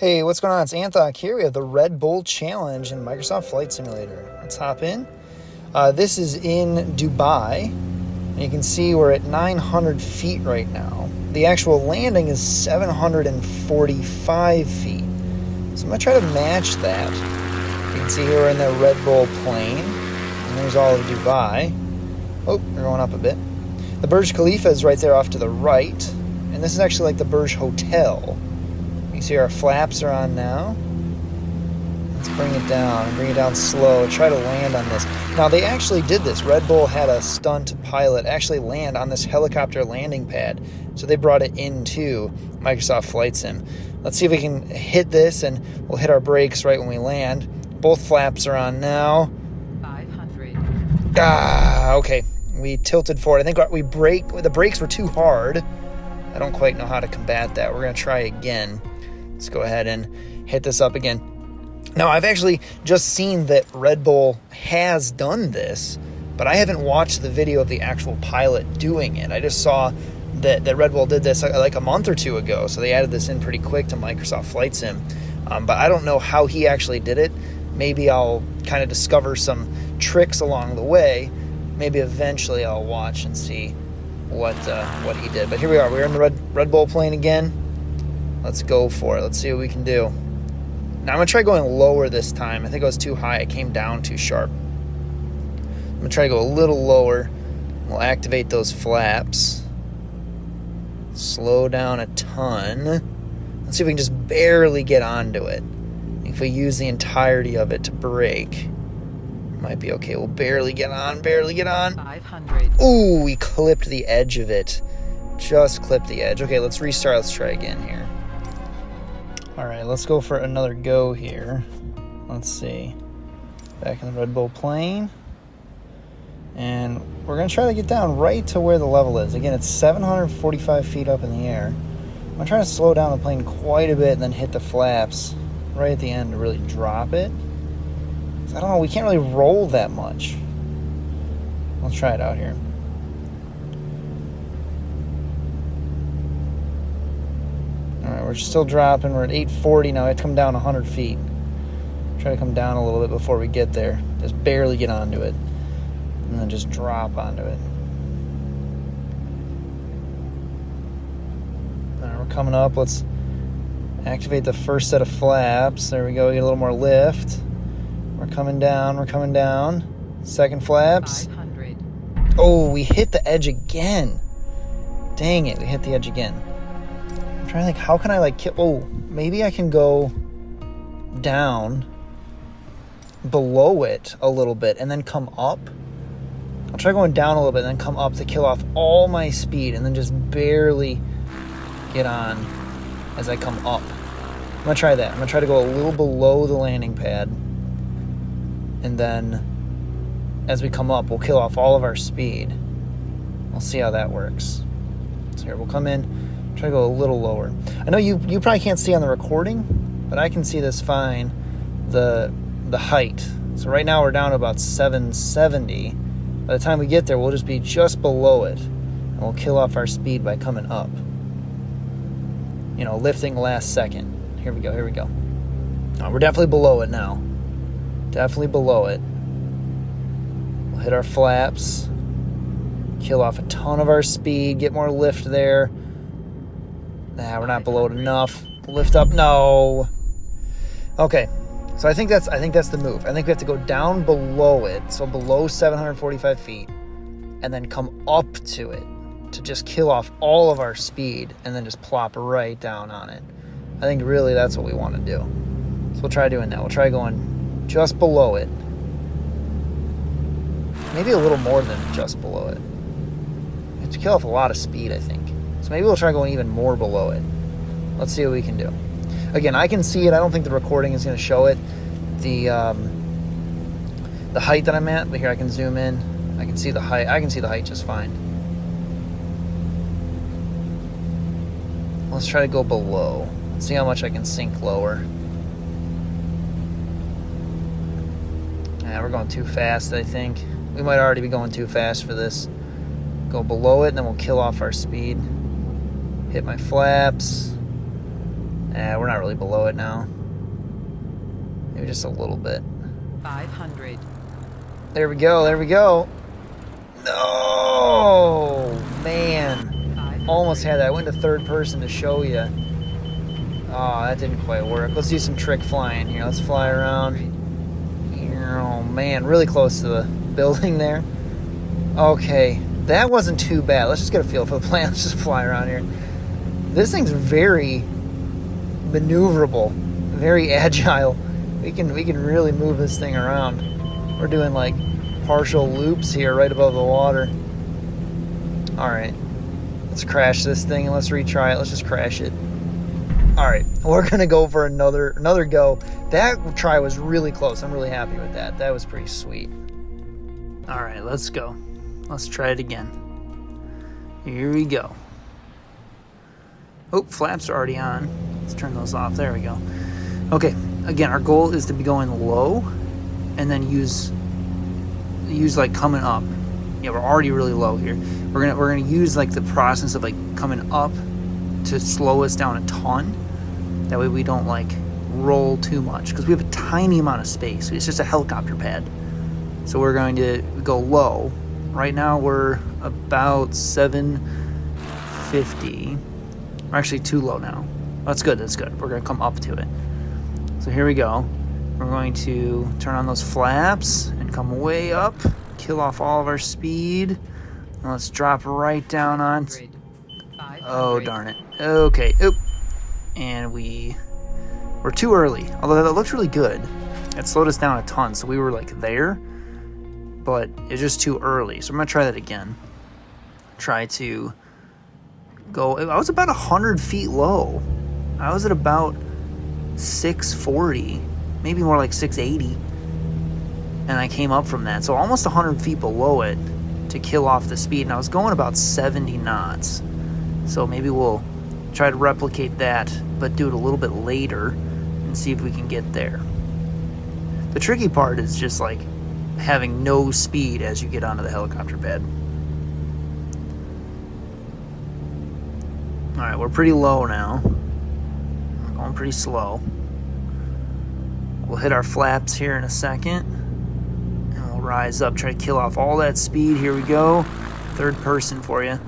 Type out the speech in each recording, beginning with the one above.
Hey, what's going on? It's Anthok here. We have the Red Bull Challenge in Microsoft Flight Simulator. Let's hop in. This is in Dubai. And you can see we're at 900 feet right now. The actual landing is 745 feet. So I'm going to try to match that. You can see here we're in the Red Bull plane. And there's all of Dubai. Oh, we're going up a bit. The Burj Khalifa is right there off to the right. And this is actually like the Burj Hotel. You see our flaps are on now. Let's bring it down slow. Try to land on this. Now they actually did this. Red Bull had a stunt pilot actually land on this helicopter landing pad. So they brought it into Microsoft Flight Sim. Let's see if we can hit this, and we'll hit our brakes right when we land. Both flaps are on now. 500. Okay. We tilted forward. I think the brakes were too hard. I don't quite know how to combat that. We're going to try again. Let's go ahead and hit this up again. Now, I've actually just seen that Red Bull has done this, but I haven't watched the video of the actual pilot doing it. I just saw that Red Bull did this like a month or two ago, so they added this in pretty quick to Microsoft Flight Sim. But I don't know how he actually did it. Maybe I'll kind of discover some tricks along the way. Maybe eventually I'll watch and see what he did. But here we are. We're in the Red Bull plane again. Let's go for it. Let's see what we can do. Now I'm going to try going lower this time. I think I was too high. I came down too sharp. I'm going to try to go a little lower. We'll activate those flaps. Slow down a ton. Let's see if we can just barely get onto it. If we use the entirety of it to brake, might be okay. We'll barely get on. 500. Ooh, we clipped the edge of it. Just clipped the edge. Okay, let's restart. Let's try again here. All right, let's go for another go here. Let's see. Back in the Red Bull plane. And we're going to try to get down right to where the level is. Again, it's 745 feet up in the air. I'm going to try to slow down the plane quite a bit and then hit the flaps right at the end to really drop it. I don't know, we can't really roll that much. Let's try it out here. Alright, we're still dropping. We're at 840 now. I have to come down 100 feet. Try to come down a little bit before we get there. Just barely get onto it. And then just drop onto it. Alright, we're coming up. Let's activate the first set of flaps. There we go. We get a little more lift. We're coming down. Second flaps. 500. Oh, we hit the edge again. Dang it, we hit the edge again. I'm trying to think, how can I maybe I can go down below it a little bit and then come up. I'll try going down a little bit and then come up to kill off all my speed and then just barely get on as I come up. I'm going to try that. I'm going to try to go a little below the landing pad. And then as we come up, we'll kill off all of our speed. We'll see how that works. So here, we'll come in, try to go a little lower. I know you probably can't see on the recording, but I can see this fine, the height. So right now we're down to about 770. By the time we get there, we'll just be just below it. And we'll kill off our speed by coming up. You know, lifting last second. Here we go. Oh, we're definitely below it now. Definitely below it. We'll hit our flaps. Kill off a ton of our speed. Get more lift there. Nah, we're not below it enough. Lift up. No. Okay. So I think that's the move. I think we have to go down below it. So below 745 feet. And then come up to it. To just kill off all of our speed. And then just plop right down on it. I think really that's what we want to do. So we'll try doing that. We'll try going just below it. Maybe a little more than just below it. We have to kill off a lot of speed, I think. So maybe we'll try going even more below it. Let's see what we can do. Again, I can see it. I don't think the recording is going to show it. The height that I'm at. But here I can zoom in. I can see the height. I can see the height just fine. Let's try to go below. Let's see how much I can sink lower. Yeah, we're going too fast, I think. We might already be going too fast for this. Go below it, and then we'll kill off our speed. Hit my flaps. We're not really below it now. Maybe just a little bit. 500. There we go. There we go. No, man. 500. Almost had that. I went to third person to show you. Oh, that didn't quite work. Let's do some trick flying here. Let's fly around. Oh, man. Really close to the building there. Okay. That wasn't too bad. Let's just get a feel for the plane. Let's just fly around here. This thing's very maneuverable. Very agile. We can really move this thing around. We're doing like partial loops here right above the water. Alright. Let's crash this thing and let's retry it. Let's just crash it. Alright. We're going to go for another go. That try was really close. I'm really happy with that. That was pretty sweet. Alright, let's go. Let's try it again. Here we go. Oh, flaps are already on. Let's turn those off. There we go. Okay. Again, our goal is to be going low and then use like coming up. Yeah, we're already really low here. We're gonna use like the process of like coming up to slow us down a ton. That way we don't like roll too much because we have a tiny amount of space. It's just a helicopter pad. So we're going to go low. Right now we're about 750. We're actually too low now. That's good. That's good. We're gonna come up to it. So here we go. We're going to turn on those flaps and come way up, kill off all of our speed. And let's drop right down on. Oh, darn it. Okay. Oop. And we're too early. Although that looked really good. It slowed us down a ton. So we were like there, but it's just too early. So I'm going to try that again. Try to go. I was about 100 feet low. I was at about 640, maybe more like 680, and I came up from that, so almost 100 feet below it to kill off the speed, and I was going about 70 knots, so maybe we'll try to replicate that, but do it a little bit later and see if we can get there. The tricky part is just like having no speed as you get onto the helicopter pad. Alright, we're pretty low now. Going pretty slow. We'll hit our flaps here in a second and we'll rise up, try to kill off all that speed. Here we go. Third person for you.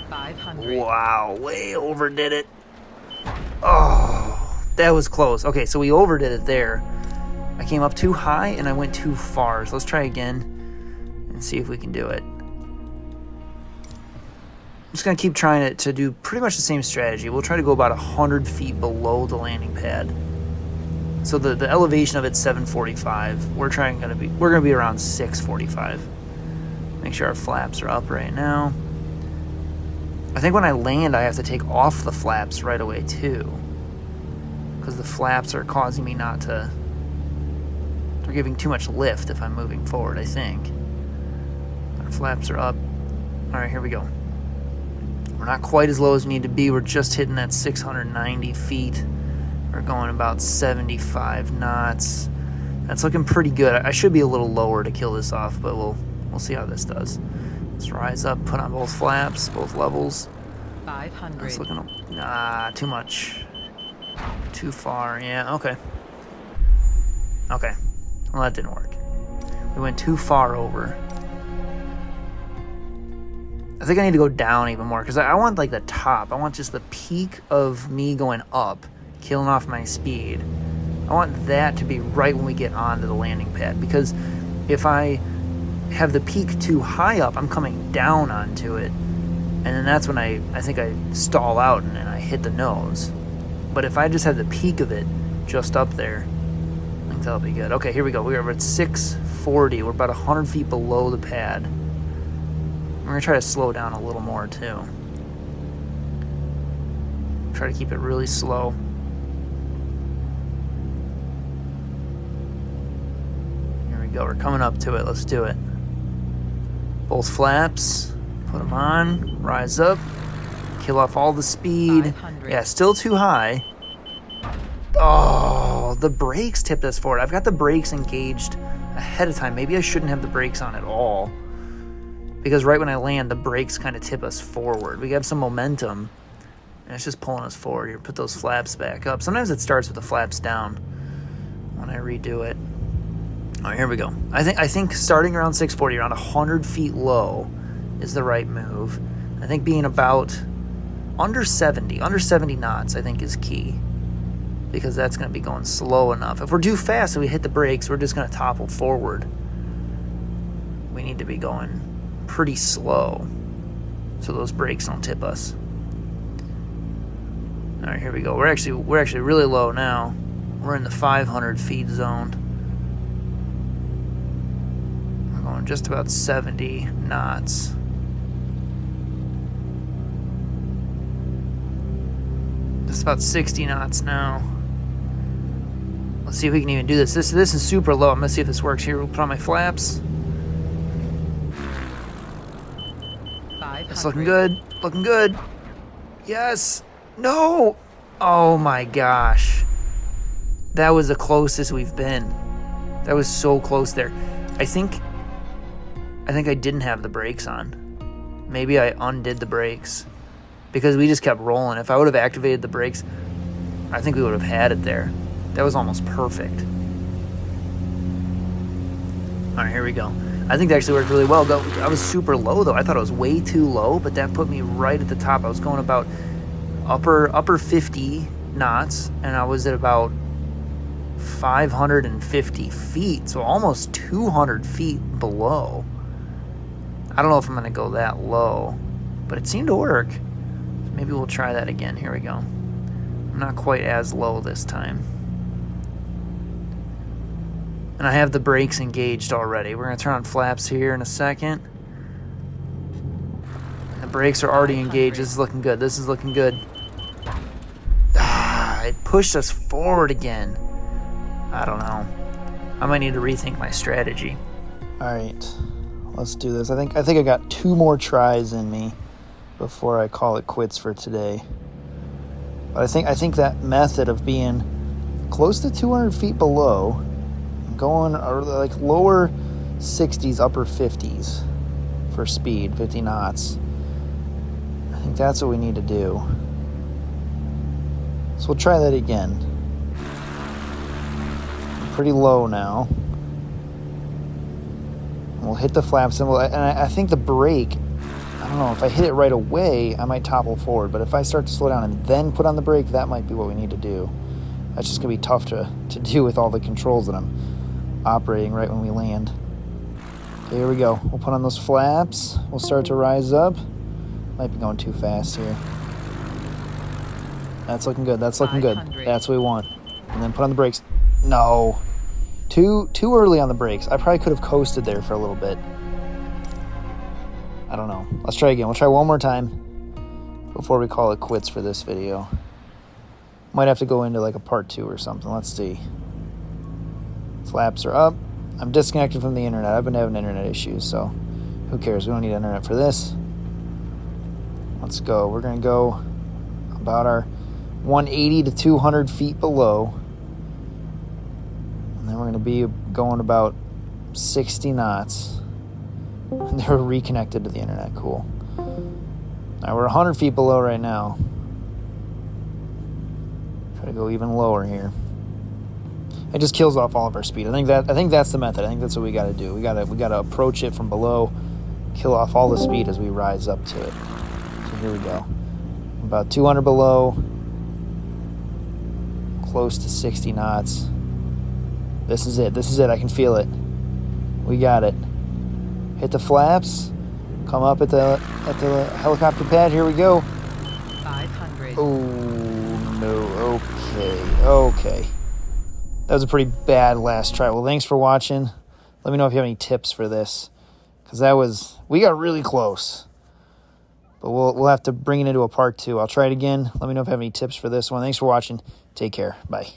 500. Wow, way overdid it. Oh, that was close. Okay, so we overdid it there. I came up too high and I went too far. So let's try again and see if we can do it. I'm just going to keep trying to do pretty much the same strategy. We'll try to go about 100 feet below the landing pad. So the elevation of it's 745. We're going to be around 645. Make sure our flaps are up right now. I think when I land, I have to take off the flaps right away too, because the flaps are causing me not to. They're giving too much lift if I'm moving forward, I think. Our flaps are up. All right, here we go. We're not quite as low as we need to be. We're just hitting that 690 feet. We're going about 75 knots. That's looking pretty good. I should be a little lower to kill this off, but we'll see how this does. Let's rise up, put on both flaps, both levels. 500. That's looking too much. Too far. Yeah, okay. Okay. Well, that didn't work. We went too far over. I think I need to go down even more because I want like the top. I want just the peak of me going up, killing off my speed. I want that to be right when we get onto the landing pad, because if I have the peak too high up, I'm coming down onto it, and then that's when I think I stall out and I hit the nose. But if I just have the peak of it just up there, I think that'll be good. Okay, here we go. We're at 640. We're about 100 feet below the pad. We're going to try to slow down a little more, too. Try to keep it really slow. Here we go. We're coming up to it. Let's do it. Both flaps. Put them on. Rise up. Kill off all the speed. 500. Yeah, still too high. Oh, the brakes tipped us forward. I've got the brakes engaged ahead of time. Maybe I shouldn't have the brakes on at all, because right when I land, the brakes kind of tip us forward. We have some momentum, And it's just pulling us forward here. Put those flaps back up. Sometimes it starts with the flaps down when I redo it. All right, here we go. I think starting around 640, around 100 feet low, is the right move. I think being about under 70 knots, I think is key, because that's going to be going slow enough. If we're too fast and we hit the brakes, we're just going to topple forward. We need to be going pretty slow so those brakes don't tip us. All right, here we go. We're actually really low now. We're in the 500 feet zone. We're going just about 70 knots. Just about 60 knots now. Let's see if we can even do this. This is super low. I'm gonna see if this works here. We'll put on my flaps. 500. It's looking good. Looking good. Yes. No. Oh my gosh. That was the closest we've been. That was so close there. I think I didn't have the brakes on. Maybe I undid the brakes because we just kept rolling. If I would have activated the brakes, I think we would have had it there. That was almost perfect. All right, here we go. I think that actually worked really well. I was super low, though. I thought it was way too low, but that put me right at the top. I was going about upper 50 knots, and I was at about 550 feet, so almost 200 feet below. I don't know if I'm going to go that low, but it seemed to work. Maybe we'll try that again. Here we go. I'm not quite as low this time. And I have the brakes engaged already. We're going to turn on flaps here in a second. And the brakes are already engaged. This is looking good. This is looking good. It pushed us forward again. I don't know. I might need to rethink my strategy. All right. Let's do this. I think I got 2 more tries in me before I call it quits for today. But I think that method of being close to 200 feet below, going like lower 60s, upper 50s for speed, 50 knots. I think that's what we need to do. So we'll try that again. I'm pretty low now. We'll hit the flaps, and I think the brake, I don't know, if I hit it right away, I might topple forward. But if I start to slow down and then put on the brake, that might be what we need to do. That's just going to be tough to do with all the controls that I'm operating right when we land. Okay, here we go. We'll put on those flaps. We'll start to rise up. Might be going too fast here. That's looking good. That's looking good. That's what we want. And then put on the brakes. No. Too early on the brakes. I probably could have coasted there for a little bit. I don't know. Let's try again. We'll try one more time before we call it quits for this video. Might have to go into like a part 2 or something. Let's see. Flaps are up. I'm disconnected from the internet. I've been having internet issues, so who cares? We don't need internet for this. Let's go. We're going to go about our 180 to 200 feet below. And then we're going to be going about 60 knots. And they're reconnected to the internet. Cool. Now we're 100 feet below right now. Try to go even lower here. It just kills off all of our speed. I think that's the method. I think that's what we got to do. We got to approach it from below, kill off all the speed as we rise up to it. So here we go. About 200 below, close to 60 knots. This is it. This is it. I can feel it. We got it. Hit the flaps. Come up at the helicopter pad. Here we go. 500. Oh no. Okay. That was a pretty bad last try. Well, thanks for watching. Let me know if you have any tips for this, because we got really close. But we'll have to bring it into a part 2. I'll try it again. Let me know if you have any tips for this one. Thanks for watching. Take care. Bye.